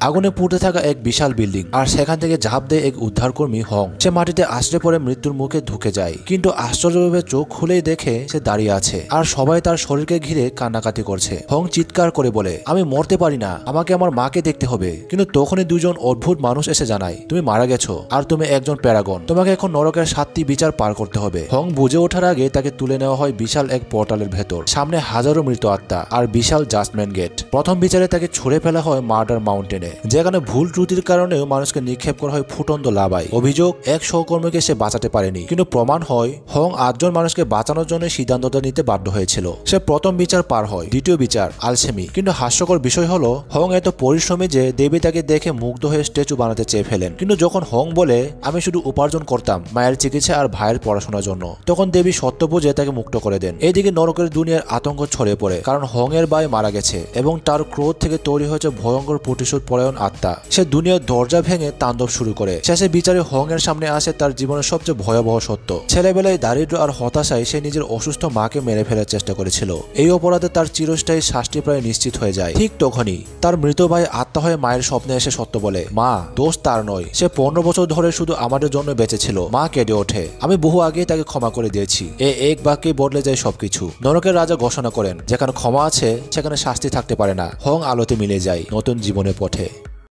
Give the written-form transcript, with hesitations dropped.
আগুনে পুড়তে থাকা এক বিশাল বিল্ডিং, আর সেখান থেকে ঝাঁপ দেয় এক উদ্ধারকর্মী হং। সে মাটিতে আছড়ে পড়ে মৃত্যুর মুখে ঢুকে যায়, কিন্তু আশ্চর্যভাবে চোখ খুলেই দেখে সে দাঁড়িয়ে আছে, আর সবাই তার শরীরকে ঘিরে কান্নাকাটি করছে। হং চিৎকার করে বলে, আমি মরতে পারি না, আমাকে আমার মাকে দেখতে হবে। কিন্তু তখনই দুজন অদ্ভুত মানুষ এসে জানায়, তুমি মারা গেছো, আর তুমি একজন প্যারাগন, তোমাকে এখন নরকের 7টি বিচার পার করতে হবে। হং বুঝে ওঠার আগে তাকে তুলে নেওয়া হয় বিশাল এক পোর্টালের ভেতর। সামনে হাজারো মৃত আত্মা আর বিশাল জাজমেন্ট গেট। প্রথম বিচারে তাকে ছুড়ে ফেলা হয় মার্ডার মাউন্টেনে, যেখানে ভুল ত্রুটির কারণেও মানুষকে নিক্ষেপ করা হয় ফুটন্ত লাভায়। অভিযোগ, এক সহকর্মীকে সে বাঁচাতে পারেনি, কিন্তু প্রমাণ হয় হং 8জন মানুষকে বাঁচানোর জন্য সিদ্ধান্তটা নিতে বাধ্য হয়েছিল। সে প্রথম বিচার পার হয়। দ্বিতীয় বিচার আলসেমি, কিন্তু হাস্যকর বিষয় হলো হং এত পরিশ্রমী যে দেবী তাকে দেখে মুগ্ধ হয়ে স্ট্যাচু বানাতে চেয়ে ফেলেন। কিন্তু যখন হং বলে, আমি শুধু উপার্জন করতাম মায়ের চিকিৎসা আর ভাইয়ের পড়াশোনার জন্য, তখন দেবী সত্য বুঝে তাকে মুক্ত করে দেন। এদিকে নরকের দুনিয়ার আতঙ্ক ছড়িয়ে পড়ে, কারণ হং এর ভাই মারা গেছে এবং তার ক্রোধ থেকে তৈরি হয়েছে ভয়ঙ্কর প্রতিশোধ পরায়ণ আত্মা। সে দুনিয়ার দরজা ভেঙে তাণ্ডব শুরু করে। শেষে বিচারে হং এর সামনে আসে তার জীবনের সবচেয়ে ভয়াবহ সত্য। ছেলেবেলায় দারিদ্র আর হতাশায় সে নিজের অসুস্থ মাকে মেরে ফেলার চেষ্টা করেছিল। এই অপরাধে তার চিরস্থায়ী শাস্তি প্রায় নিশ্চিত হয়ে যায়। ঠিক তখনই তার মৃত ভাই আত্মা হয়ে মায়ের স্বপ্নে এসে সত্য বলে, মা, দোষ তার নয়, সে 15 বছর ধরে শুধু আমাদের জন্য বেঁচে ছিল। মা কেঁদে ওঠে, আমি বহু আগেই তাকে ক্ষমা করে দিয়েছি। এক বাক্যে বদলে যায় সবকিছু। নরকের রাজা ঘোষণা করেন, যেখানে ক্ষমা আছে সেখানে শাস্তি থাকতে পারে না। হং আলোতে মিলে যায় নতুন জীবনের পথে।